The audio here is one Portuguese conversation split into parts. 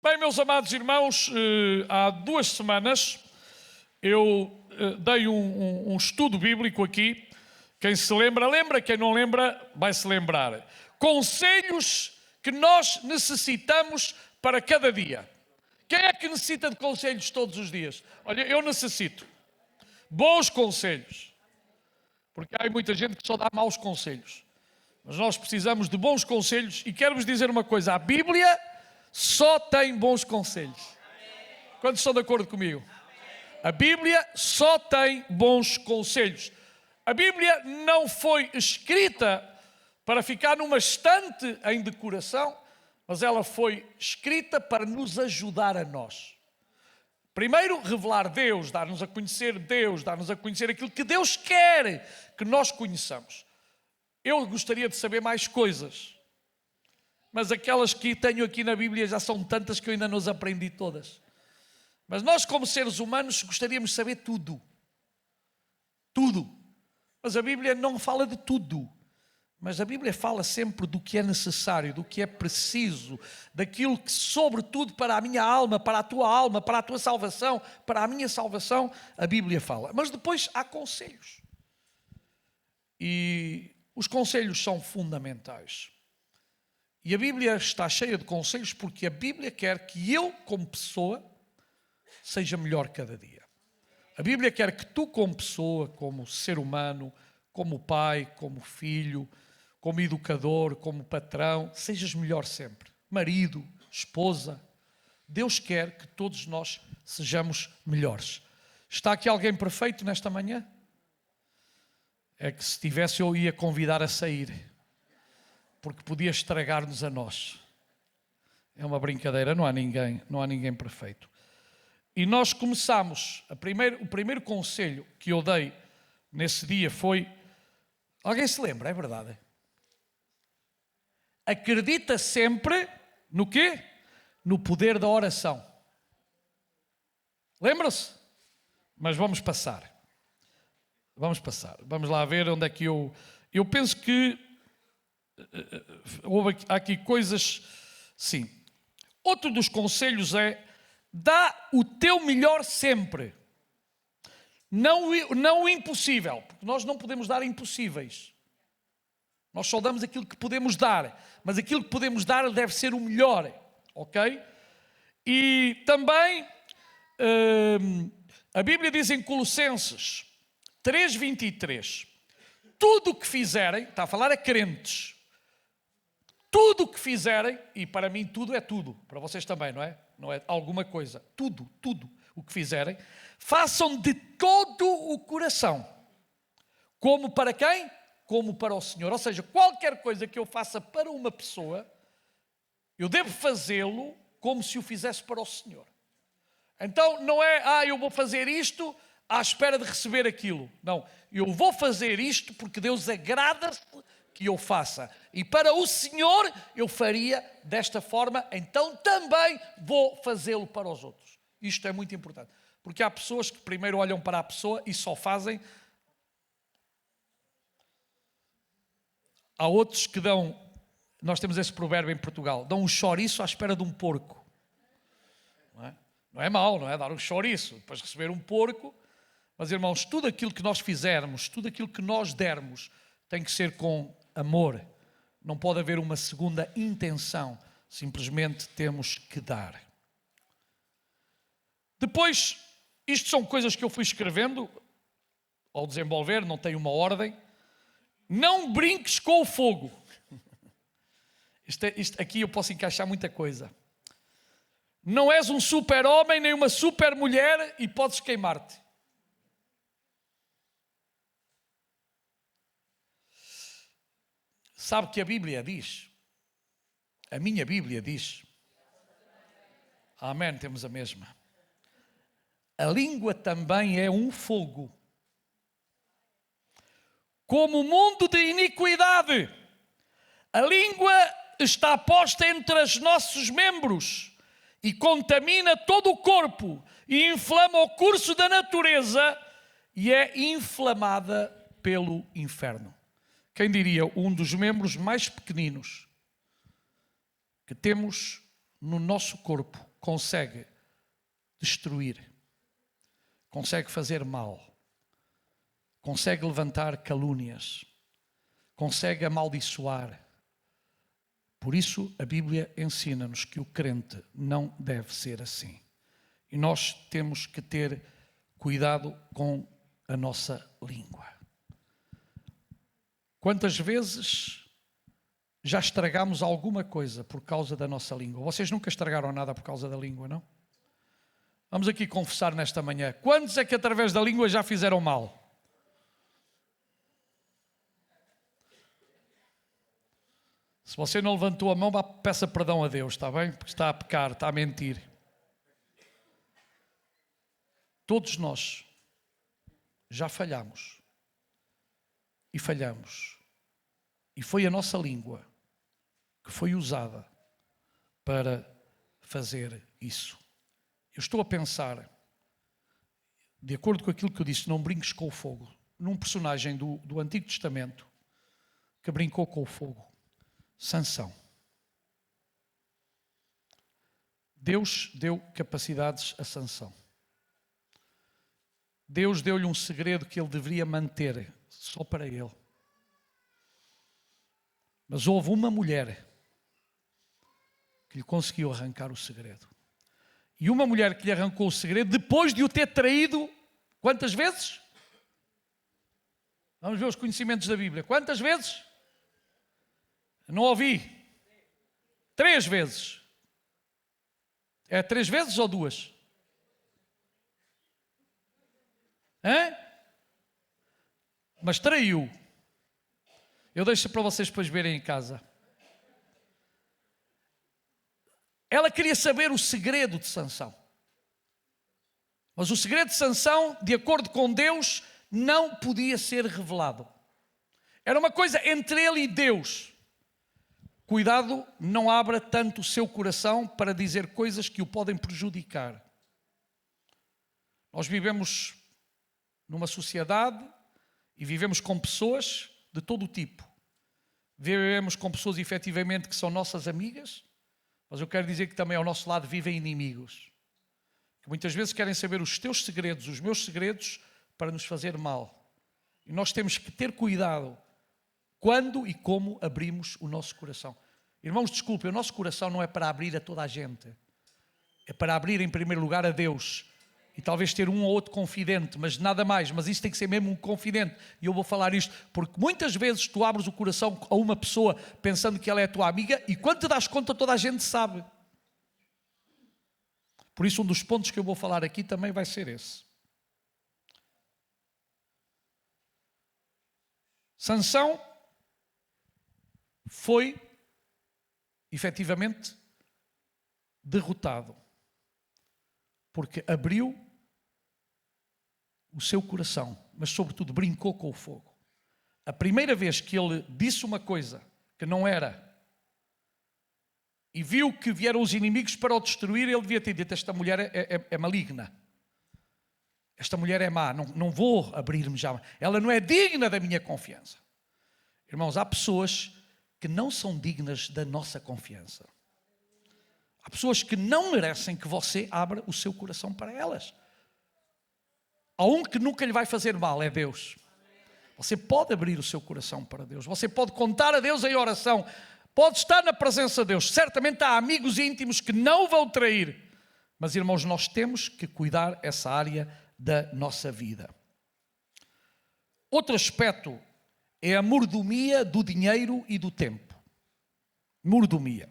Bem, meus amados irmãos, há 2 semanas eu dei um estudo bíblico aqui. Quem se lembra, quem não lembra, vai se lembrar. Conselhos que nós necessitamos para cada dia. Quem é que necessita de conselhos todos os dias? Olha, eu necessito. Bons conselhos. Porque há muita gente que só dá maus conselhos. Mas nós precisamos de bons conselhos. E quero-vos dizer uma coisa, a Bíblia só tem bons conselhos. Quantos estão de acordo comigo? A Bíblia só tem bons conselhos. A Bíblia não foi escrita para ficar numa estante em decoração, mas ela foi escrita para nos ajudar a nós. Primeiro, revelar Deus, dar-nos a conhecer Deus, dar-nos a conhecer aquilo que Deus quer que nós conheçamos. Eu gostaria de saber mais coisas, mas aquelas que tenho aqui na Bíblia já são tantas que eu ainda não as aprendi todas. Mas nós, como seres humanos, gostaríamos de saber tudo. Tudo. Mas a Bíblia não fala de tudo. Mas a Bíblia fala sempre do que é necessário, do que é preciso, daquilo que, sobretudo, para a minha alma, para a tua salvação, para a minha salvação, a Bíblia fala. Mas depois há conselhos. E os conselhos são fundamentais. E a Bíblia está cheia de conselhos porque a Bíblia quer que eu, como pessoa, seja melhor cada dia. A Bíblia quer que tu, como pessoa, como ser humano, como pai, como filho, como educador, como patrão, sejas melhor sempre. Marido, esposa. Deus quer que todos nós sejamos melhores. Está aqui alguém perfeito nesta manhã? É que se tivesse eu ia convidar a sair, porque podia estragar-nos a nós. É uma brincadeira, não há ninguém perfeito. E nós começamos, o primeiro conselho que eu dei nesse dia foi, alguém se lembra, é verdade? Acredita sempre no quê? No poder da oração. Lembra-se? Mas vamos passar. Vamos lá ver onde é que eu penso que houve aqui coisas, sim. Outro dos conselhos é, dá o teu melhor sempre. Não o impossível, porque nós não podemos dar impossíveis. Nós só damos aquilo que podemos dar, mas aquilo que podemos dar deve ser o melhor, ok? E também, a Bíblia diz em Colossenses 3:23, tudo o que fizerem, está a falar a crentes, tudo o que fizerem, e para mim tudo é tudo, para vocês também, não é? Não é alguma coisa, tudo o que fizerem, façam de todo o coração. Como para quem? Como para o Senhor. Ou seja, qualquer coisa que eu faça para uma pessoa, eu devo fazê-lo como se o fizesse para o Senhor. Então não é, eu vou fazer isto à espera de receber aquilo. Não, eu vou fazer isto porque Deus agrada-se que eu faça. E para o Senhor eu faria desta forma, então também vou fazê-lo para os outros. Isto é muito importante. Porque há pessoas que primeiro olham para a pessoa e só fazem. Há outros que dão, nós temos esse provérbio em Portugal, dão um chouriço à espera de um porco. Não é mau, não é? Dar um chouriço, depois receber um porco. Mas, irmãos, tudo aquilo que nós fizermos, tudo aquilo que nós dermos, tem que ser com amor. Não pode haver uma segunda intenção. Simplesmente temos que dar. Depois, isto são coisas que eu fui escrevendo, ao desenvolver, não tem uma ordem. Não brinques com o fogo. Isto aqui eu posso encaixar muita coisa. Não és um super-homem nem uma super-mulher e podes queimar-te. Sabe que a Bíblia diz? A minha Bíblia diz. Amém, temos a mesma. A língua também é um fogo. Como o mundo de iniquidade. A língua está posta entre os nossos membros e contamina todo o corpo e inflama o curso da natureza e é inflamada pelo inferno. Quem diria, um dos membros mais pequeninos que temos no nosso corpo consegue destruir, consegue fazer mal, consegue levantar calúnias, consegue amaldiçoar. Por isso a Bíblia ensina-nos que o crente não deve ser assim. E nós temos que ter cuidado com a nossa língua. Quantas vezes já estragámos alguma coisa por causa da nossa língua? Vocês nunca estragaram nada por causa da língua, não? Vamos aqui confessar nesta manhã. Quantos é que através da língua já fizeram mal? Se você não levantou a mão, peça perdão a Deus, está bem? Porque está a pecar, está a mentir. Todos nós já falhamos. E falhamos. E foi a nossa língua que foi usada para fazer isso. Eu estou a pensar, de acordo com aquilo que eu disse, não brinques com o fogo, num personagem do Antigo Testamento que brincou com o fogo. Sansão. Deus deu capacidades a Sansão. Deus deu-lhe um segredo que ele deveria manter só para ele. Mas houve uma mulher que lhe conseguiu arrancar o segredo. E uma mulher que lhe arrancou o segredo depois de o ter traído, quantas vezes? Vamos ver os conhecimentos da Bíblia. Quantas vezes? Não ouvi. 3 vezes. É 3 vezes ou 2? Hã? Mas traiu. Eu deixo para vocês depois verem em casa. Ela queria saber o segredo de Sansão. Mas o segredo de Sansão, de acordo com Deus, não podia ser revelado. Era uma coisa entre ele e Deus. Cuidado, não abra tanto o seu coração para dizer coisas que o podem prejudicar. Nós vivemos numa sociedade e vivemos com pessoas de todo o tipo. Vivemos com pessoas efetivamente que são nossas amigas, mas eu quero dizer que também ao nosso lado vivem inimigos, que muitas vezes querem saber os teus segredos, os meus segredos, para nos fazer mal. E nós temos que ter cuidado quando e como abrimos o nosso coração. Irmãos, desculpem, o nosso coração não é para abrir a toda a gente. É para abrir em primeiro lugar a Deus. E talvez ter um ou outro confidente, mas nada mais. Mas isso tem que ser mesmo um confidente. E eu vou falar isto, porque muitas vezes tu abres o coração a uma pessoa pensando que ela é a tua amiga e quando te das conta toda a gente sabe. Por isso um dos pontos que eu vou falar aqui também vai ser esse. Sansão foi efetivamente derrotado porque abriu o seu coração, mas sobretudo brincou com o fogo. A primeira vez que ele disse uma coisa que não era e viu que vieram os inimigos para o destruir, ele devia ter dito: esta mulher é maligna, esta mulher é má, não vou abrir-me já, ela não é digna da minha confiança. Irmãos, há pessoas que não são dignas da nossa confiança. Há pessoas que não merecem que você abra o seu coração para elas. Há um que nunca lhe vai fazer mal, é Deus. Você pode abrir o seu coração para Deus. Você pode contar a Deus em oração. Pode estar na presença de Deus. Certamente há amigos íntimos que não vão trair. Mas, irmãos, nós temos que cuidar essa área da nossa vida. Outro aspecto é a mordomia do dinheiro e do tempo. Mordomia.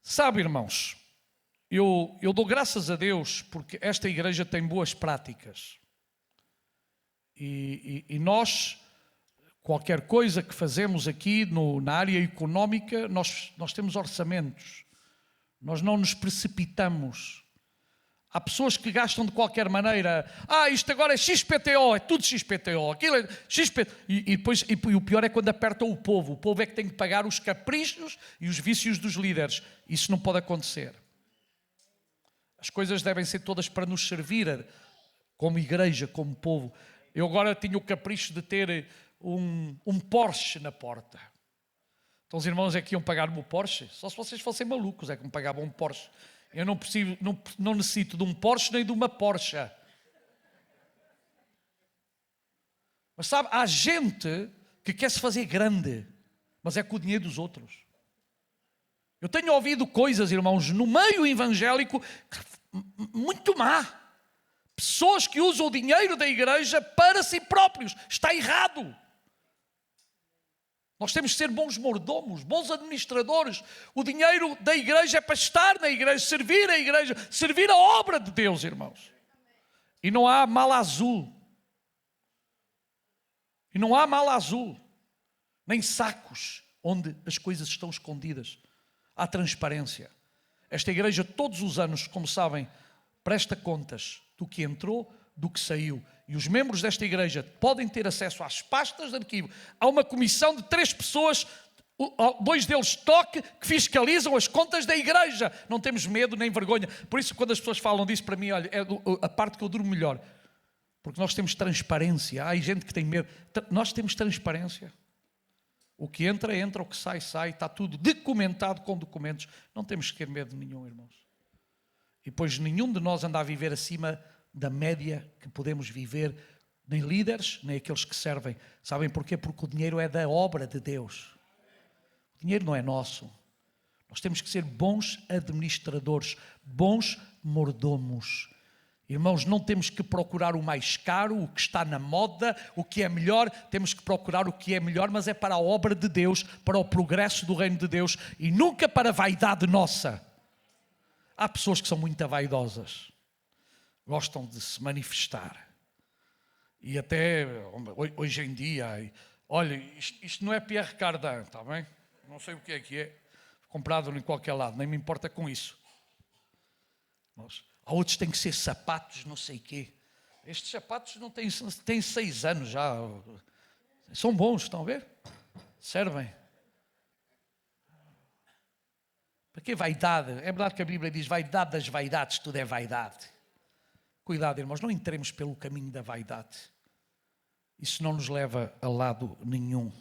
Sabe, irmãos, eu dou graças a Deus porque esta igreja tem boas práticas. E nós, qualquer coisa que fazemos aqui na área económica, nós temos orçamentos. Nós não nos precipitamos. Há pessoas que gastam de qualquer maneira. Isto agora é XPTO, é tudo XPTO. Aquilo é XPTO. E o pior é quando apertam o povo. O povo é que tem que pagar os caprichos e os vícios dos líderes. Isso não pode acontecer. As coisas devem ser todas para nos servir, como igreja, como povo. Eu agora tinha o capricho de ter um Porsche na porta. Então os irmãos é que iam pagar-me o Porsche. Só se vocês fossem malucos é que me pagavam um Porsche. Eu não necessito de um Porsche nem de uma Porsche. Mas sabe, há gente que quer se fazer grande, mas é com o dinheiro dos outros. Eu tenho ouvido coisas, irmãos, no meio evangélico, muito má. Pessoas que usam o dinheiro da igreja para si próprios. Está errado. Nós temos que ser bons mordomos, bons administradores. O dinheiro da igreja é para estar na igreja, servir a igreja, servir a obra de Deus, irmãos. E não há mala azul. E não há mala azul. Nem sacos onde as coisas estão escondidas. Há transparência. Esta igreja todos os anos, como sabem, presta contas do que entrou, do que saiu. E os membros desta igreja podem ter acesso às pastas de arquivo. Há uma comissão de 3 pessoas, 2 deles toque, que fiscalizam as contas da igreja. Não temos medo nem vergonha. Por isso, quando as pessoas falam disso para mim, olha, é a parte que eu durmo melhor. Porque nós temos transparência. Há gente que tem medo. Nós temos transparência. O que entra, entra. O que sai, sai. Está tudo documentado com documentos. Não temos que ter medo nenhum, irmãos. E pois nenhum de nós anda a viver acima da média que podemos viver, nem líderes, nem aqueles que servem. Sabem porquê? Porque o dinheiro é da obra de Deus. O dinheiro não é nosso. Nós temos que ser bons administradores, bons mordomos. Irmãos, não temos que procurar o mais caro, o que está na moda, o que é melhor. Temos que procurar o que é melhor, mas é para a obra de Deus, para o progresso do reino de Deus e nunca para a vaidade nossa. Há pessoas que são muito vaidosas. Gostam de se manifestar. E até hoje em dia, olha, isto não é Pierre Cardin, está bem? Não sei o que é. Comprado em qualquer lado, nem me importa com isso. Há outros que têm que ser sapatos, não sei o quê. Estes sapatos não têm 6 anos já. São bons, estão a ver? Servem. Para que vaidade? É verdade que a Bíblia diz vaidade das vaidades, tudo é vaidade. Cuidado, irmãos, não entremos pelo caminho da vaidade. Isso não nos leva a lado nenhum.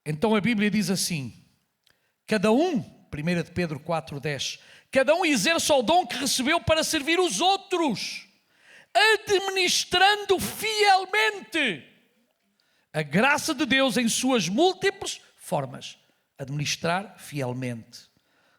Então a Bíblia diz assim, cada um, 1 de Pedro 4,10, cada um exerce o dom que recebeu para servir os outros, administrando fielmente a graça de Deus em suas múltiplas formas. Administrar fielmente.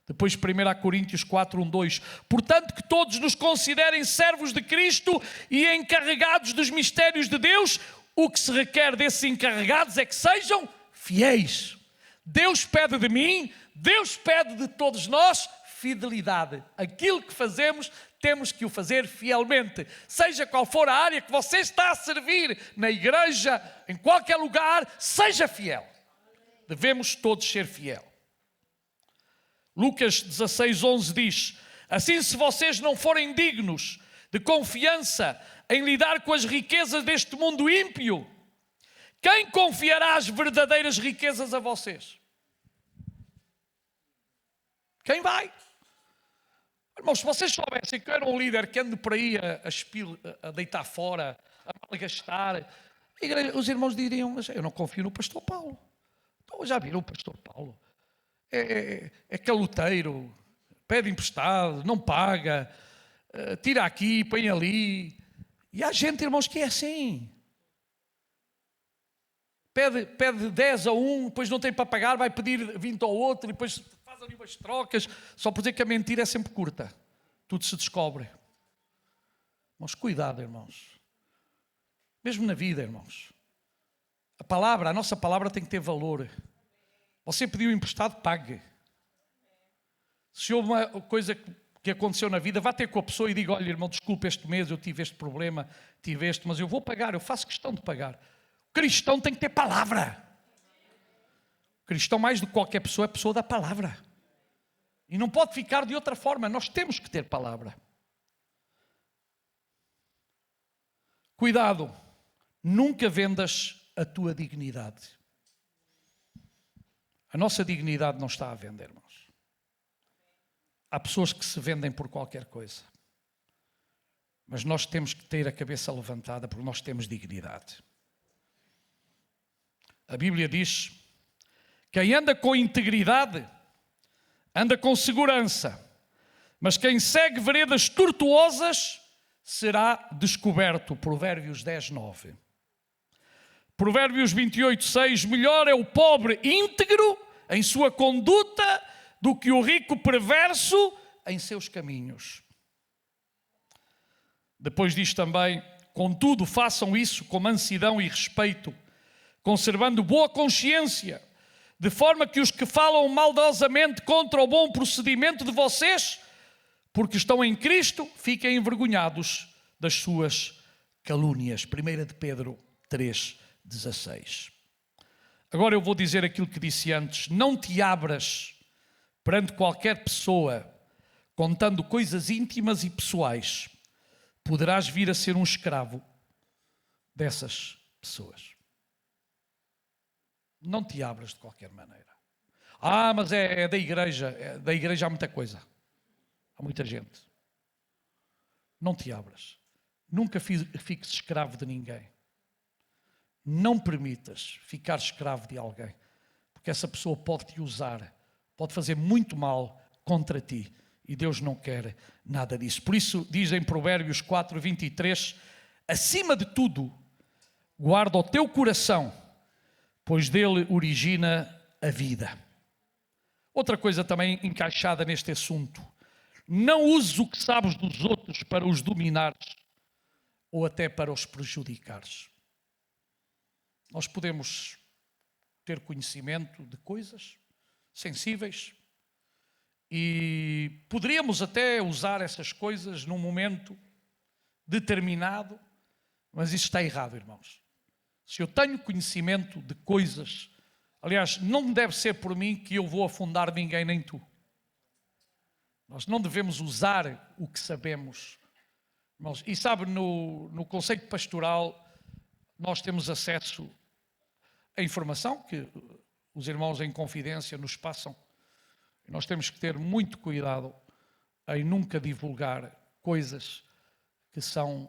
Depois 1 Coríntios 4, 1, 2. Portanto, que todos nos considerem servos de Cristo e encarregados dos mistérios de Deus. O que se requer desses encarregados é que sejam fiéis. Deus pede de mim, Deus pede de todos nós fidelidade. Aquilo que fazemos, temos que o fazer fielmente. Seja qual for a área que você está a servir, na igreja, em qualquer lugar, seja fiel. Devemos todos ser fiel. Lucas 16, 11 diz, assim se vocês não forem dignos de confiança em lidar com as riquezas deste mundo ímpio, quem confiará as verdadeiras riquezas a vocês? Quem vai? Irmãos, se vocês soubessem que eu era um líder que ando por aí a deitar fora, a malgastar, os irmãos diriam, mas eu não confio no pastor Paulo. Então, já viram o pastor Paulo? É caloteiro, pede emprestado, não paga, tira aqui, põe ali. E há gente, irmãos, que é assim. Pede 10 a um, depois não tem para pagar, vai pedir 20 ao outro, e depois faz ali umas trocas, só por dizer que a mentira é sempre curta. Tudo se descobre. Irmãos, cuidado, irmãos. Mesmo na vida, irmãos. A nossa palavra tem que ter valor. Você pediu emprestado, pague. Se houve uma coisa que aconteceu na vida, vá ter com a pessoa e diga, olha, irmão, desculpe, este mês eu tive este problema, mas eu vou pagar, eu faço questão de pagar. O cristão tem que ter palavra. O cristão, mais do que qualquer pessoa, é pessoa da palavra. E não pode ficar de outra forma, nós temos que ter palavra. Cuidado, nunca vendas a tua dignidade. A nossa dignidade não está à venda, irmãos. Há pessoas que se vendem por qualquer coisa. Mas nós temos que ter a cabeça levantada porque nós temos dignidade. A Bíblia diz, quem anda com integridade, anda com segurança. Mas quem segue veredas tortuosas será descoberto. Provérbios 10:9. Provérbios 28:6. Melhor é o pobre íntegro em sua conduta do que o rico perverso em seus caminhos. Depois diz também: contudo, façam isso com mansidão e respeito, conservando boa consciência, de forma que os que falam maldosamente contra o bom procedimento de vocês, porque estão em Cristo, fiquem envergonhados das suas calúnias. 1 de Pedro 3:16. Agora eu vou dizer aquilo que disse antes: não te abras perante qualquer pessoa contando coisas íntimas e pessoais. Poderás vir a ser um escravo dessas pessoas. Não te abras de qualquer maneira. Mas é da igreja. Da igreja há muita coisa. Há muita gente. Não te abras. Nunca fiques escravo de ninguém. Não permitas ficar escravo de alguém. Porque essa pessoa pode te usar. Pode fazer muito mal contra ti. E Deus não quer nada disso. Por isso diz em Provérbios 4:23, acima de tudo, guarda o teu coração, pois dele origina a vida. Outra coisa também encaixada neste assunto: não uses o que sabes dos outros para os dominares ou até para os prejudicares. Nós podemos ter conhecimento de coisas sensíveis e poderíamos até usar essas coisas num momento determinado, mas isso está errado, irmãos. Se eu tenho conhecimento de coisas, aliás, não deve ser por mim que eu vou afundar ninguém, nem tu. Nós não devemos usar o que sabemos. Irmãos, e sabe, no conceito pastoral, nós temos acesso à informação que os irmãos em confidência nos passam. E nós temos que ter muito cuidado em nunca divulgar coisas que são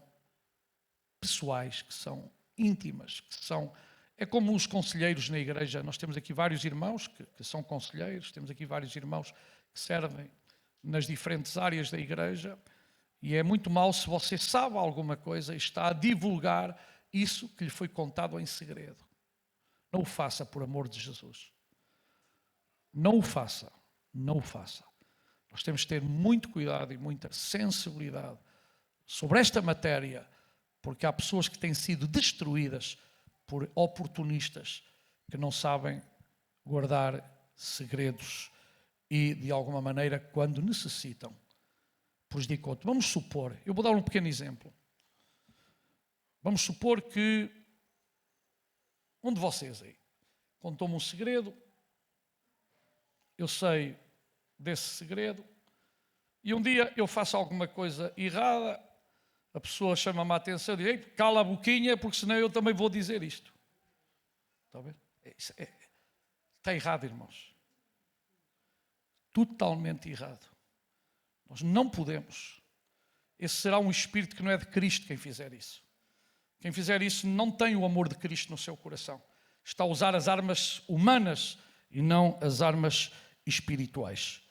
pessoais, que são íntimas, que são... É como os conselheiros na igreja. Nós temos aqui vários irmãos que são conselheiros, temos aqui vários irmãos que servem nas diferentes áreas da igreja, e é muito mau se você sabe alguma coisa e está a divulgar isso que lhe foi contado em segredo. Não o faça, por amor de Jesus. Não o faça. Não o faça. Nós temos que ter muito cuidado e muita sensibilidade sobre esta matéria, porque há pessoas que têm sido destruídas por oportunistas que não sabem guardar segredos e, de alguma maneira, quando necessitam, prejudicam. Vamos supor, eu vou dar um pequeno exemplo. Vamos supor que um de vocês aí contou-me um segredo, eu sei desse segredo, e um dia eu faço alguma coisa errada, a pessoa chama-me a atenção e diz: ei, cala a boquinha, porque senão eu também vou dizer isto. Está a ver? Está errado, irmãos. Totalmente errado. Nós não podemos. Esse será um espírito que não é de Cristo quem fizer isso. Quem fizer isso não tem o amor de Cristo no seu coração. Está a usar as armas humanas e não as armas espirituais.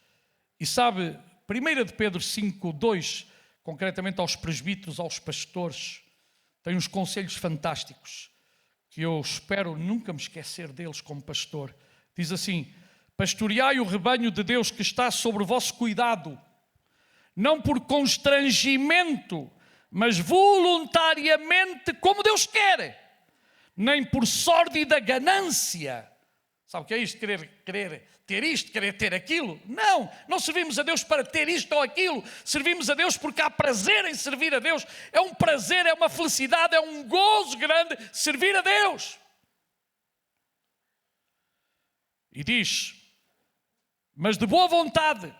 E sabe, 1 de Pedro 5:2, concretamente aos presbíteros, aos pastores, tem uns conselhos fantásticos que eu espero nunca me esquecer deles como pastor. Diz assim: pastoreai o rebanho de Deus que está sobre o vosso cuidado, não por constrangimento, mas voluntariamente, como Deus quer, nem por sórdida ganância. Sabe o que é isto? Querer ter isto, querer ter aquilo? Não servimos a Deus para ter isto ou aquilo. Servimos a Deus porque há prazer em servir a Deus. É um prazer, é uma felicidade, é um gozo grande servir a Deus. E diz: mas de boa vontade,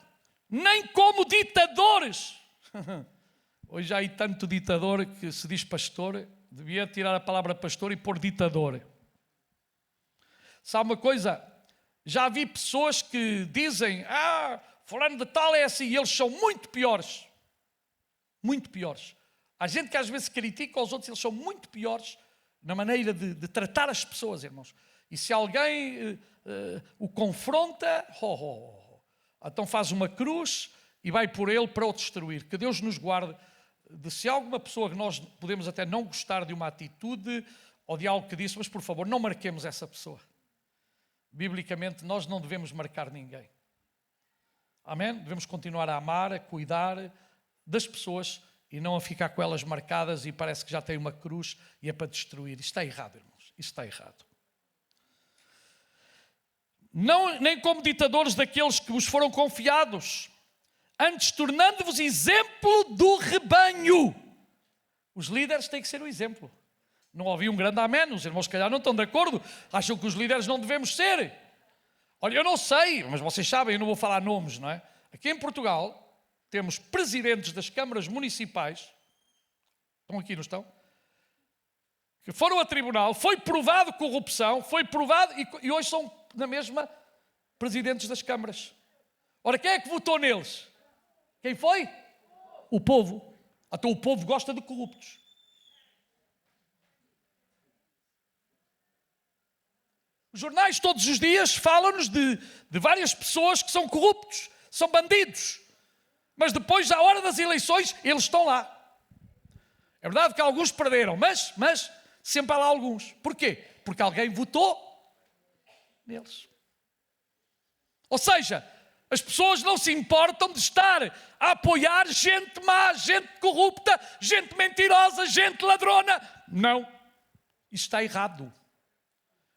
nem como ditadores. Hoje há aí tanto ditador que se diz pastor, devia tirar a palavra pastor e pôr ditador. Sabe uma coisa? Já vi pessoas que dizem: fulano de tal é assim, e eles são muito piores. Muito piores. Há gente que às vezes critica os outros, eles são muito piores na maneira de tratar as pessoas, irmãos. E se alguém o confronta, então faz uma cruz e vai por ele para o destruir. Que Deus nos guarde de se alguma pessoa que nós podemos até não gostar de uma atitude ou de algo que disse, mas por favor, não marquemos essa pessoa. Biblicamente, nós não devemos marcar ninguém. Amém? Devemos continuar a amar, a cuidar das pessoas e não a ficar com elas marcadas e parece que já tem uma cruz e é para destruir. Isto está errado, irmãos. Isto está errado. Não, nem como ditadores daqueles que vos foram confiados, antes tornando-vos exemplo do rebanho. Os líderes têm que ser o exemplo. Não ouvi um grande amém, os irmãos se calhar não estão de acordo, acham que os líderes não devemos ser. Olha, eu não sei, mas vocês sabem, eu não vou falar nomes, não é? Aqui em Portugal temos presidentes das câmaras municipais, estão aqui, não estão? Que foram a tribunal, foi provado corrupção, foi provado e hoje são na mesma presidentes das câmaras. Ora, quem é que votou neles? Quem foi? O povo. Até o povo gosta de corruptos. Os jornais todos os dias falam-nos de várias pessoas que são corruptos, são bandidos. Mas depois, à hora das eleições, eles estão lá. É verdade que alguns perderam, mas sempre há lá alguns. Porquê? Porque alguém votou neles. Ou seja, as pessoas não se importam de estar a apoiar gente má, gente corrupta, gente mentirosa, gente ladrona. Não. Isso está errado.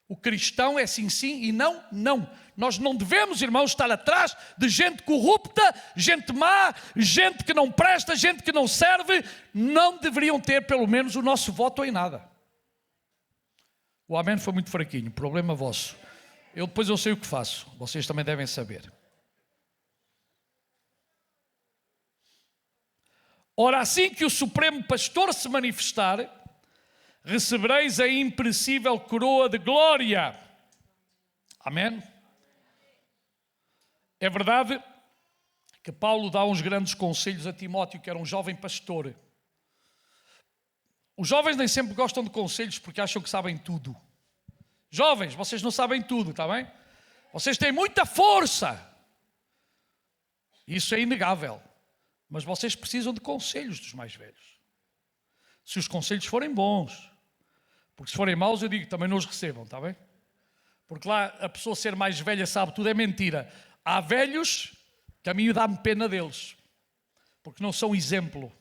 O cristão é sim, sim e não, não. Nós não devemos, irmãos, estar atrás de gente corrupta, gente má, gente que não presta, gente que não serve. Não deveriam ter, pelo menos, o nosso voto em nada. O amém foi muito fraquinho, problema vosso. Depois eu sei o que faço, vocês também devem saber. Ora, assim que o Supremo Pastor se manifestar, recebereis a imperecível coroa de glória. Amém? É verdade que Paulo dá uns grandes conselhos a Timóteo, que era um jovem pastor. Os jovens nem sempre gostam de conselhos porque acham que sabem tudo. Jovens, vocês não sabem tudo, está bem? Vocês têm muita força. Isso é inegável. Mas vocês precisam de conselhos dos mais velhos. Se os conselhos forem bons. Porque se forem maus, eu digo, também não os recebam, está bem? Porque lá a pessoa ser mais velha sabe tudo, é mentira. Há velhos que a mim dá-me pena deles. Porque não são exemplo.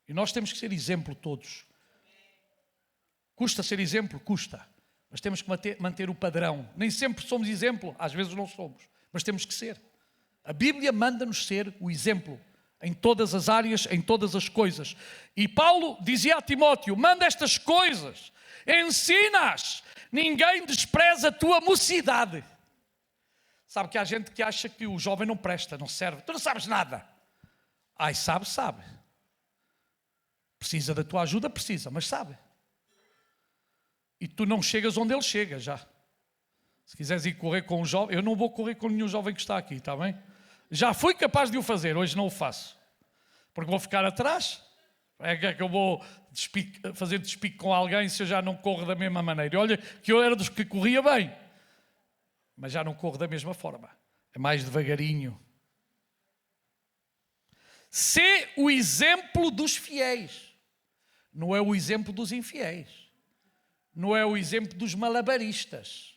E nós temos que ser exemplo todos. Custa ser exemplo? Custa. Mas temos que manter o padrão. Nem sempre somos exemplo, às vezes não somos. Mas temos que ser. A Bíblia manda-nos ser o exemplo. Em todas as áreas, em todas as coisas. E Paulo dizia a Timóteo, manda estas coisas, ensina-as, ninguém despreza a tua mocidade. Sabe que há gente que acha que o jovem não presta, não serve, tu não sabes nada. Ai, sabe. Precisa da tua ajuda, precisa, mas sabe. E tu não chegas onde ele chega já. Se quiseres ir correr com um jovem, eu não vou correr com nenhum jovem que está aqui, está bem? Já fui capaz de o fazer, hoje não o faço. Porque vou ficar atrás. É que eu vou fazer despique com alguém se eu já não corro da mesma maneira. E olha que eu era dos que corria bem. Mas já não corro da mesma forma. É mais devagarinho. Sê o exemplo dos fiéis. Não é o exemplo dos infiéis. Não é o exemplo dos malabaristas.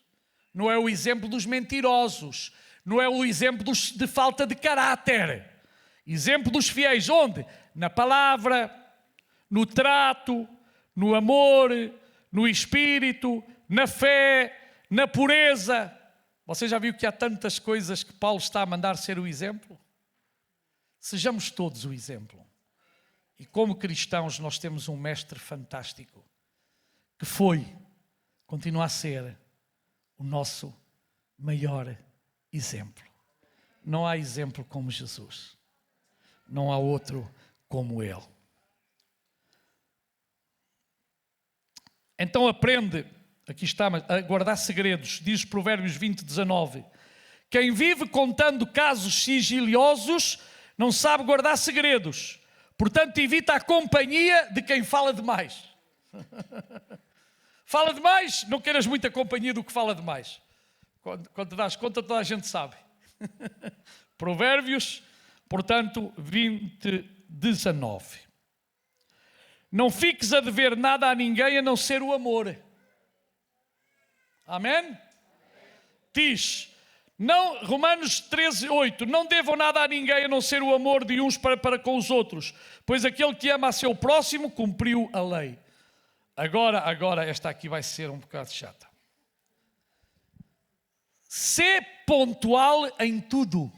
Não é o exemplo dos mentirosos. Não é o exemplo de falta de caráter. Exemplo dos fiéis, onde? Na palavra, no trato, no amor, no espírito, na fé, na pureza. Você já viu que há tantas coisas que Paulo está a mandar ser o exemplo? Sejamos todos o exemplo. E como cristãos nós temos um mestre fantástico, que continua a ser o nosso maior exemplo. Não há exemplo como Jesus. Não há outro como Ele. Então aprende, aqui está, a guardar segredos. Diz Provérbios 20, 19. Quem vive contando casos sigiliosos não sabe guardar segredos. Portanto, evita a companhia de quem fala demais. Fala demais, não queiras muita companhia do que fala demais. Quando te das conta, toda a gente sabe. Provérbios, Portanto, 20:19. Não fiques a dever nada a ninguém a não ser o amor. Amém? Diz, não, Romanos 13:8, não devam nada a ninguém a não ser o amor de uns para com os outros, pois aquele que ama a seu próximo cumpriu a lei. Agora esta aqui vai ser um bocado chata. Ser pontual em tudo.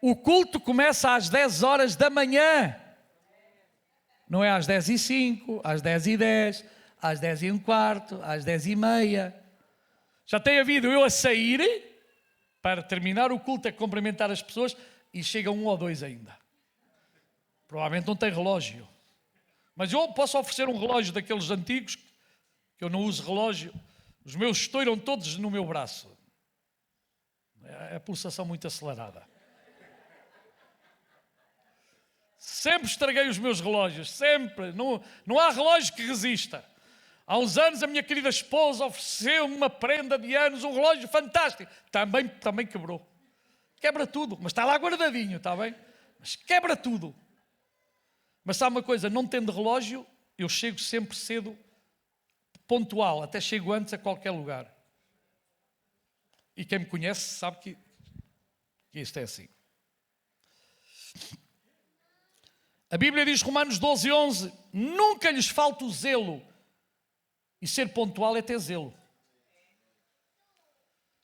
O culto começa às 10 horas da manhã. Não é às 10:05, às 10:10, às 10:15, às 10:30. Já tem havido eu a sair para terminar o culto, a cumprimentar as pessoas e chega 1 ou 2 ainda. Provavelmente não tem relógio. Mas eu posso oferecer um relógio daqueles antigos, que eu não uso relógio. Os meus estouram todos no meu braço. É a pulsação muito acelerada. Sempre estraguei os meus relógios, sempre. Não há relógio que resista. Há uns anos a minha querida esposa ofereceu-me uma prenda de anos, um relógio fantástico. Também quebrou. Quebra tudo, mas está lá guardadinho, está bem? Mas quebra tudo. Mas sabe uma coisa, não tendo relógio, eu chego sempre cedo, pontual, até chego antes a qualquer lugar. E quem me conhece sabe que isto é assim. A Bíblia diz, Romanos 12:11, nunca lhes falta o zelo. E ser pontual é ter zelo.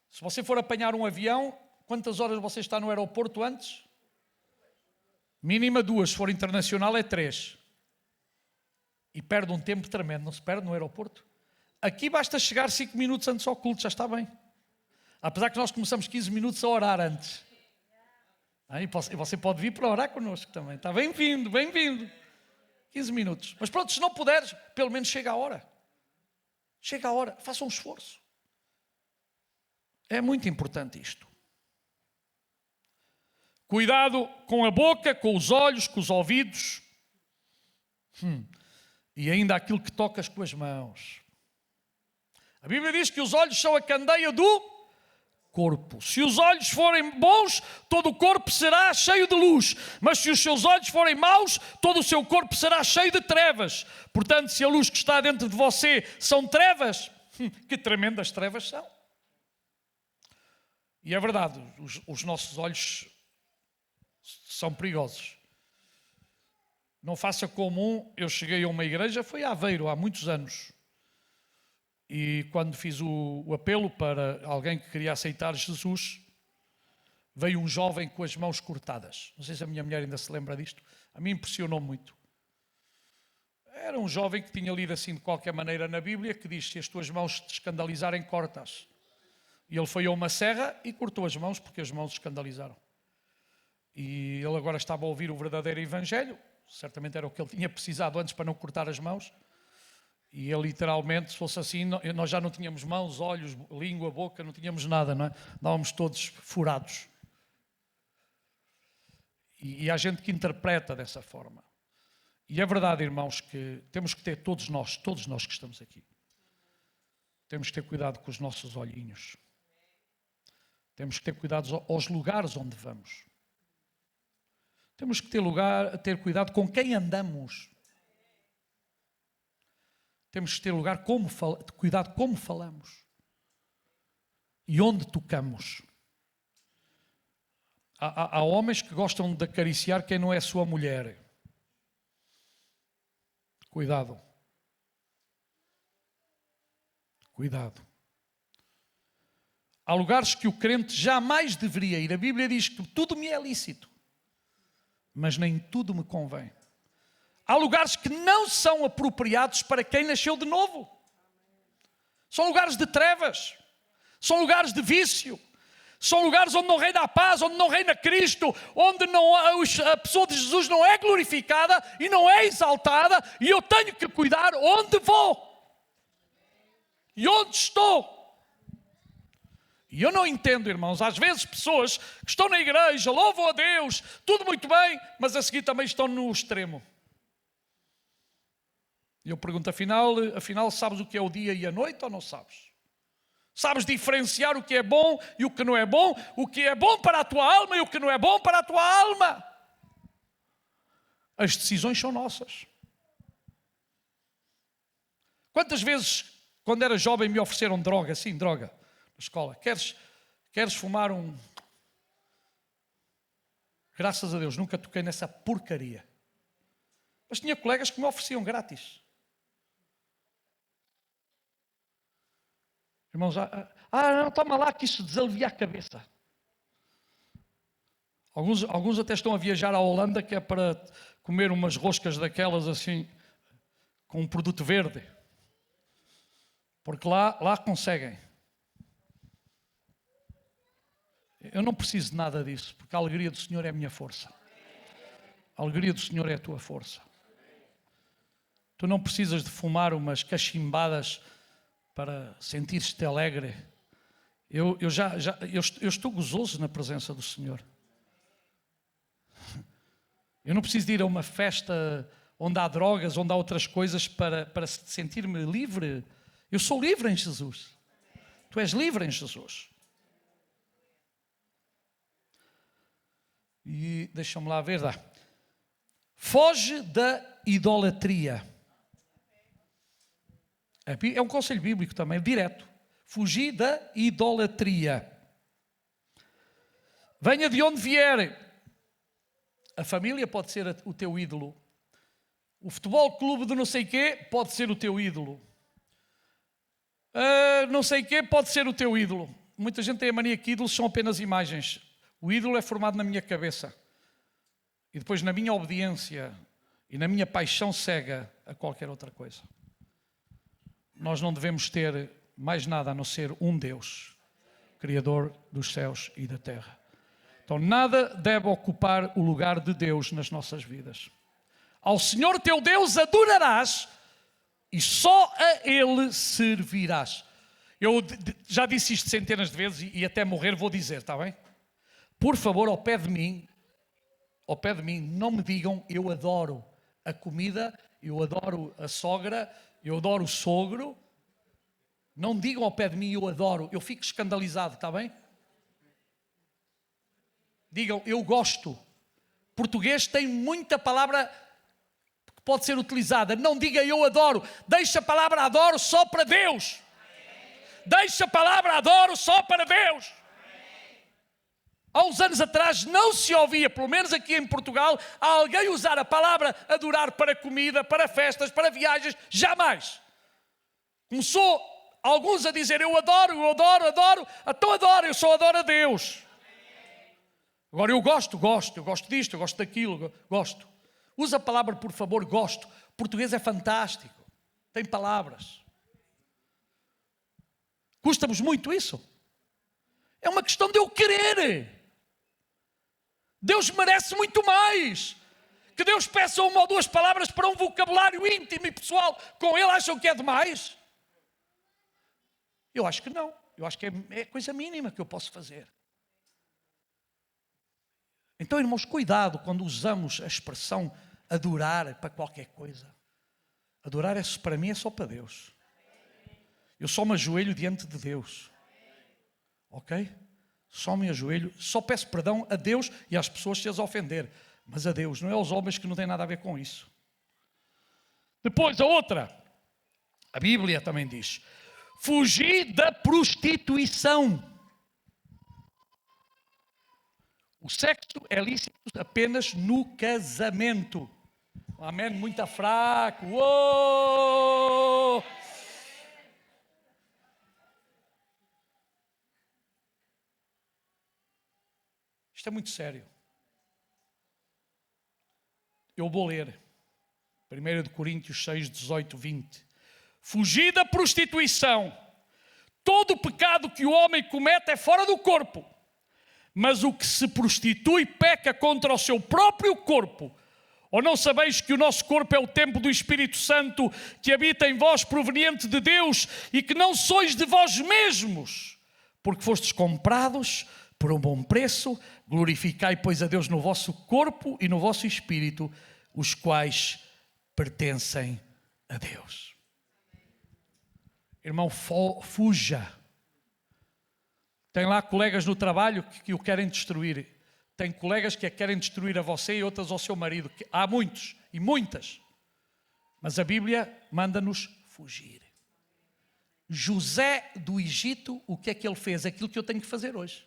Se você for apanhar um avião, quantas horas você está no aeroporto antes? Mínima 2, se for internacional é 3. E perde um tempo tremendo, não se perde no aeroporto? Aqui basta chegar 5 minutos antes ao culto, já está bem. Apesar que nós começamos 15 minutos a orar antes. E você pode vir para orar connosco também. Está bem-vindo, bem-vindo. 15 minutos. Mas pronto, se não puderes, pelo menos chega a hora. Chega a hora, faça um esforço. É muito importante isto. Cuidado com a boca, com os olhos, com os ouvidos. E ainda aquilo que tocas com as mãos. A Bíblia diz que os olhos são a candeia do corpo. Se os olhos forem bons, todo o corpo será cheio de luz. Mas se os seus olhos forem maus, todo o seu corpo será cheio de trevas. Portanto, se a luz que está dentro de você são trevas, que tremendas trevas são. E é verdade, os nossos olhos são perigosos. Não faça comum, eu cheguei a uma igreja, foi a Aveiro, há muitos anos. E quando fiz o apelo para alguém que queria aceitar Jesus, veio um jovem com as mãos cortadas. Não sei se a minha mulher ainda se lembra disto. A mim impressionou muito. Era um jovem que tinha lido assim de qualquer maneira na Bíblia, que diz, se as tuas mãos te escandalizarem, corta-as. E ele foi a uma serra e cortou as mãos, porque as mãos escandalizaram. E ele agora estava a ouvir o verdadeiro Evangelho. Certamente era o que ele tinha precisado antes para não cortar as mãos. E ele literalmente, se fosse assim, nós já não tínhamos mãos, olhos, língua, boca, não tínhamos nada, não é? Estávamos todos furados. E há gente que interpreta dessa forma. E é verdade, irmãos, que temos que ter todos nós que estamos aqui, temos que ter cuidado com os nossos olhinhos. Temos que ter cuidado aos lugares onde vamos. Temos que ter cuidado com quem andamos. Temos que ter cuidado como falamos e onde tocamos. Há homens que gostam de acariciar quem não é sua mulher. Cuidado. Cuidado. Há lugares que o crente jamais deveria ir. A Bíblia diz que tudo me é lícito, mas nem tudo me convém. Há lugares que não são apropriados para quem nasceu de novo. São lugares de trevas. São lugares de vício. São lugares onde não reina a paz, onde não reina Cristo, onde a pessoa de Jesus não é glorificada e não é exaltada, e eu tenho que cuidar onde vou e onde estou. E eu não entendo, irmãos, às vezes pessoas que estão na igreja, louvam a Deus, tudo muito bem, mas a seguir também estão no extremo. E eu pergunto, afinal, sabes o que é o dia e a noite ou não sabes? Sabes diferenciar o que é bom e o que não é bom, o que é bom para a tua alma e o que não é bom para a tua alma. As decisões são nossas. Quantas vezes, quando era jovem, me ofereceram droga, sim, droga, na escola. Queres fumar um... Graças a Deus, nunca toquei nessa porcaria. Mas tinha colegas que me ofereciam grátis. Irmãos, não, toma lá que isso desalivia a cabeça. Alguns até estão a viajar à Holanda, que é para comer umas roscas daquelas assim, com um produto verde. Porque lá conseguem. Eu não preciso de nada disso, porque a alegria do Senhor é a minha força. A alegria do Senhor é a tua força. Tu não precisas de fumar umas cachimbadas para sentir-te alegre. Eu estou gozoso na presença do Senhor. Eu não preciso de ir a uma festa onde há drogas, onde há outras coisas para sentir-me livre. Eu sou livre em Jesus. Tu és livre em Jesus. E deixa-me lá ver. Foge da idolatria. É um conselho bíblico também, direto. Fugir da idolatria. Venha de onde vier. A família pode ser o teu ídolo. O futebol clube de não sei quê pode ser o teu ídolo. Não sei quê pode ser o teu ídolo. Muita gente tem a mania que ídolos são apenas imagens. O ídolo é formado na minha cabeça. E depois na minha obediência e na minha paixão cega a qualquer outra coisa. Nós não devemos ter mais nada a não ser um Deus, Criador dos céus e da terra. Então nada deve ocupar o lugar de Deus nas nossas vidas. Ao Senhor teu Deus adorarás e só a Ele servirás. Eu já disse isto centenas de vezes e até morrer vou dizer, está bem? Por favor, ao pé de mim, não me digam eu adoro a comida, eu adoro a sogra, eu adoro o sogro. Não digam ao pé de mim eu adoro, eu fico escandalizado, está bem? Digam eu gosto. Português tem muita palavra que pode ser utilizada. Não diga eu adoro, deixa a palavra adoro só para Deus. Deixa a palavra adoro só para Deus. Há uns anos atrás não se ouvia, pelo menos aqui em Portugal, alguém usar a palavra adorar para comida, para festas, para viagens, jamais. Começou alguns a dizer eu adoro, então adoro, eu só adoro a Deus. Agora eu gosto disto, eu gosto daquilo, gosto. Usa a palavra por favor, gosto. O português é fantástico, tem palavras. Custa-vos muito isso? É uma questão de eu querer. Deus merece muito mais. Que Deus peça uma ou duas palavras para um vocabulário íntimo e pessoal com Ele, acham que é demais? Eu acho que não. Eu acho que é coisa mínima que eu posso fazer. Então, irmãos, cuidado quando usamos a expressão adorar para qualquer coisa. Adorar para mim é só para Deus. Eu só me ajoelho diante de Deus. Ok? Só me ajoelho, só peço perdão a Deus e às pessoas se as ofender. Mas a Deus, não é aos homens, que não tem nada a ver com isso. Depois a outra, a Bíblia também diz, fugir da prostituição. O sexo é lícito apenas no casamento. Amém? Muito fraco. Uou! Isto é muito sério. Eu vou ler 1 Coríntios 6, 18, 20. Fugir da prostituição. Todo o pecado que o homem comete é fora do corpo. Mas o que se prostitui peca contra o seu próprio corpo. Ou não sabeis que o nosso corpo é o templo do Espírito Santo que habita em vós, proveniente de Deus, e que não sois de vós mesmos, porque fostes comprados por um bom preço? Glorificai, pois, a Deus no vosso corpo e no vosso espírito, os quais pertencem a Deus. Irmão, fuja Tem lá colegas no trabalho que o querem destruir. Tem colegas que a querem destruir a você e outras ao seu marido. Há muitos e muitas. Mas a Bíblia manda-nos fugir. José do Egito, o que é que ele fez? Aquilo que eu tenho que fazer hoje.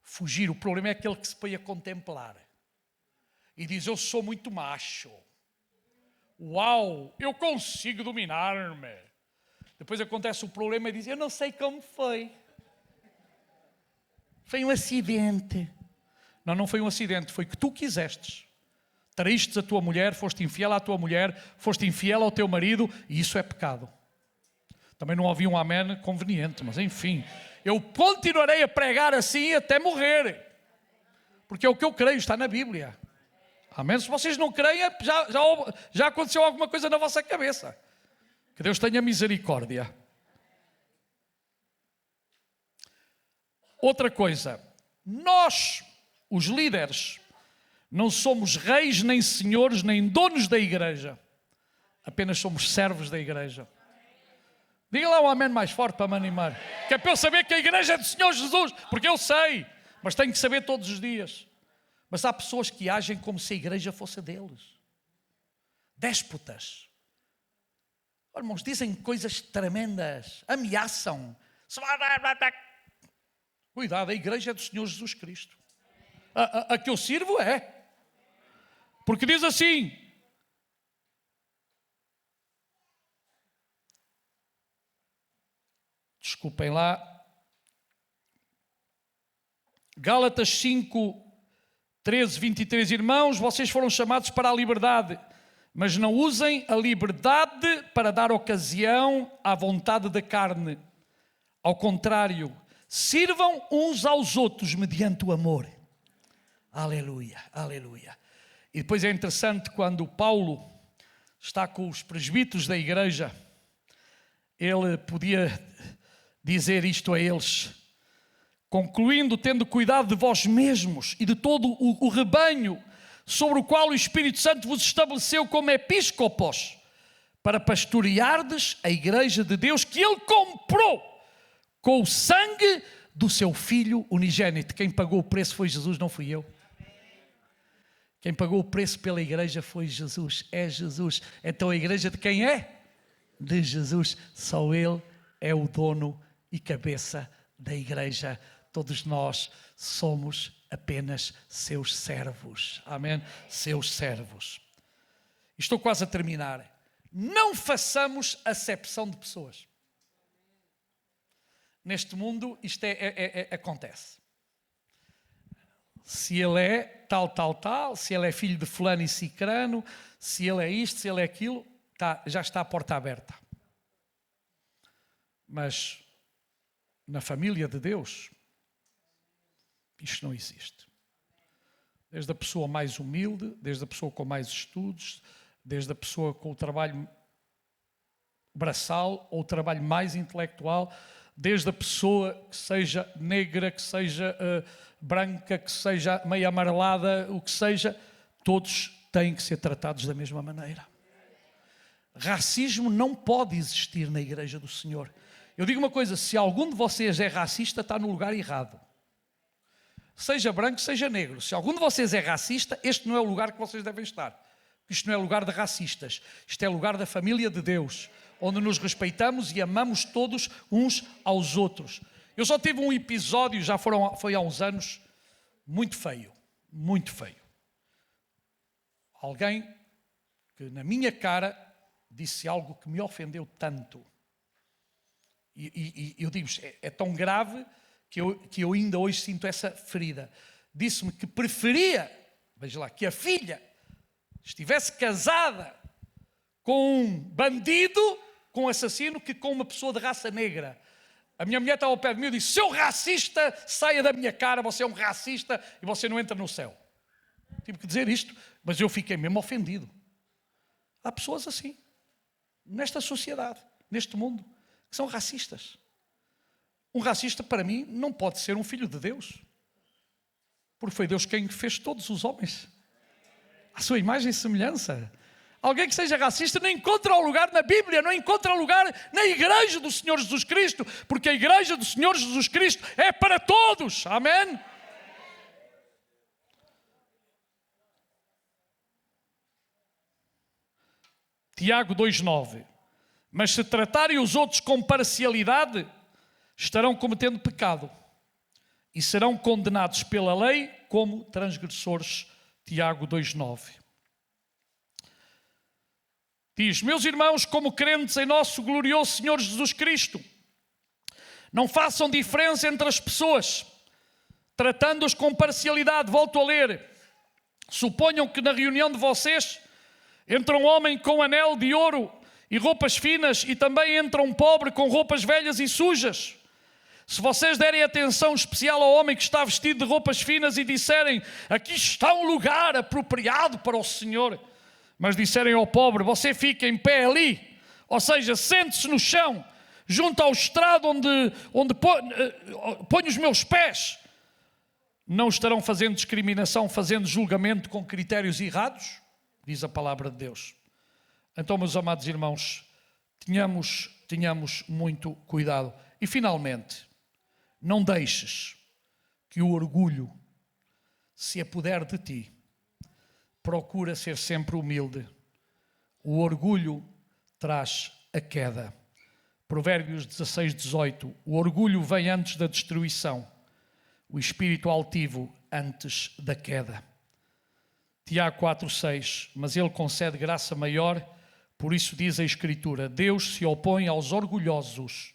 Fugir. O problema é aquele que se põe a contemplar. E diz, eu sou muito macho. Uau, eu consigo dominar-me. Depois acontece o problema e diz, eu não sei como foi. Foi um acidente. Não, não foi um acidente, foi que tu quisestes. Traístes a tua mulher, foste infiel à tua mulher, foste infiel ao teu marido, e isso é pecado. Também não ouvi um amém conveniente, mas enfim. Eu continuarei a pregar assim até morrer. Porque é o que eu creio, está na Bíblia. Amém? Se vocês não creem, já aconteceu alguma coisa na vossa cabeça. Que Deus tenha misericórdia. Outra coisa, nós, os líderes, não somos reis, nem senhores, nem donos da igreja. Apenas somos servos da igreja. Diga lá um amém mais forte para me animar. Que é para eu saber que a igreja é do Senhor Jesus. Porque eu sei, mas tenho que saber todos os dias. Mas há pessoas que agem como se a igreja fosse deles. Déspotas. Irmãos, dizem coisas tremendas. Ameaçam. Cuidado, a igreja é do Senhor Jesus Cristo. A que eu sirvo é. Porque diz assim. Desculpem lá. Gálatas 5, 13, 23. Irmãos, vocês foram chamados para a liberdade, mas não usem a liberdade para dar ocasião à vontade da carne. Ao contrário, sirvam uns aos outros mediante o amor. Aleluia, aleluia. E depois é interessante quando Paulo está com os presbíteros da igreja, ele podia dizer isto a eles, concluindo, tendo cuidado de vós mesmos e de todo o rebanho sobre o qual o Espírito Santo vos estabeleceu como episcopos, para pastoreardes a igreja de Deus que Ele comprou com o sangue do seu Filho unigênito. Quem pagou o preço foi Jesus, não fui eu. Quem pagou o preço pela igreja foi Jesus, é Jesus. Então a igreja de quem é? De Jesus. Só Ele é o dono e cabeça da igreja. Todos nós somos apenas seus servos. Amém? Seus servos. Estou quase a terminar. Não façamos acepção de pessoas. Neste mundo isto acontece. Se ele é tal, se ele é filho de fulano e cicrano, se ele é isto, se ele é aquilo, já está a porta aberta. Mas na família de Deus, isto não existe. Desde a pessoa mais humilde, desde a pessoa com mais estudos, desde a pessoa com o trabalho braçal ou o trabalho mais intelectual, desde a pessoa que seja negra, que seja branca, que seja meio amarelada, o que seja, todos têm que ser tratados da mesma maneira. Racismo não pode existir na igreja do Senhor. Eu digo uma coisa, se algum de vocês é racista, está no lugar errado. Seja branco, seja negro. Se algum de vocês é racista, este não é o lugar que vocês devem estar. Isto não é lugar de racistas. Isto é lugar da família de Deus, onde nos respeitamos e amamos todos uns aos outros. Eu só tive um episódio, foi há uns anos, muito feio. Muito feio. Alguém que na minha cara disse algo que me ofendeu tanto. E eu digo, é tão grave que eu ainda hoje sinto essa ferida. Disse-me que preferia, veja lá, que a filha estivesse casada com um bandido, com um assassino, que com uma pessoa de raça negra. A minha mulher estava ao pé de mim e disse, seu racista, saia da minha cara, você é um racista e você não entra no céu. Tive que dizer isto, mas eu fiquei mesmo ofendido. Há pessoas assim, nesta sociedade, neste mundo, que são racistas. Um racista, para mim, não pode ser um filho de Deus. Porque foi Deus quem fez todos os homens. À sua imagem e semelhança. Alguém que seja racista não encontra lugar na Bíblia, não encontra lugar na igreja do Senhor Jesus Cristo, porque a igreja do Senhor Jesus Cristo é para todos. Amém? Tiago 2,9. Mas se tratarem os outros com parcialidade, estarão cometendo pecado e serão condenados pela lei como transgressores. Tiago 2,9. Diz: meus irmãos, como crentes em nosso glorioso Senhor Jesus Cristo, não façam diferença entre as pessoas, tratando-as com parcialidade. Volto a ler. Suponham que na reunião de vocês entra um homem com anel de ouro e roupas finas, e também entra um pobre com roupas velhas e sujas. Se vocês derem atenção especial ao homem que está vestido de roupas finas e disserem: aqui está um lugar apropriado para o Senhor, mas disserem ao pobre: você fica em pé ali, ou seja, sente-se no chão, junto ao estrado onde ponho os meus pés, não estarão fazendo discriminação, fazendo julgamento com critérios errados? Diz a palavra de Deus. Então, meus amados irmãos, tenhamos muito cuidado. E finalmente, não deixes que o orgulho se apodere de ti. Procura ser sempre humilde. O orgulho traz a queda. Provérbios 16:18. O orgulho vem antes da destruição, o espírito altivo antes da queda. Tiago 4:6. Mas ele concede graça maior, por isso diz a Escritura: Deus se opõe aos orgulhosos,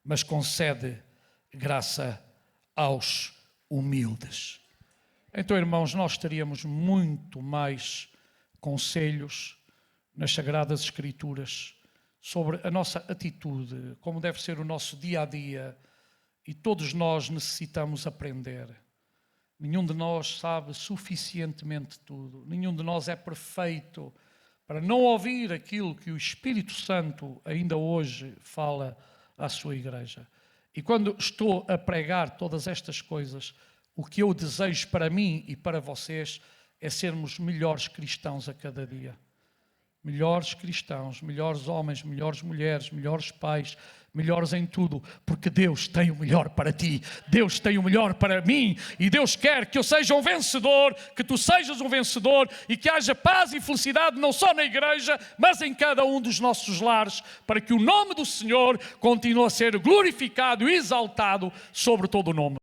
mas concede graça aos humildes. Então, irmãos, nós teríamos muito mais conselhos nas Sagradas Escrituras sobre a nossa atitude, como deve ser o nosso dia a dia, e todos nós necessitamos aprender. Nenhum de nós sabe suficientemente tudo, nenhum de nós é perfeito para não ouvir aquilo que o Espírito Santo ainda hoje fala à sua igreja. E quando estou a pregar todas estas coisas, o que eu desejo para mim e para vocês é sermos melhores cristãos a cada dia. Melhores cristãos, melhores homens, melhores mulheres, melhores pais, melhores em tudo, porque Deus tem o melhor para ti, Deus tem o melhor para mim, e Deus quer que eu seja um vencedor, que tu sejas um vencedor, e que haja paz e felicidade não só na igreja, mas em cada um dos nossos lares, para que o nome do Senhor continue a ser glorificado e exaltado sobre todo o nome.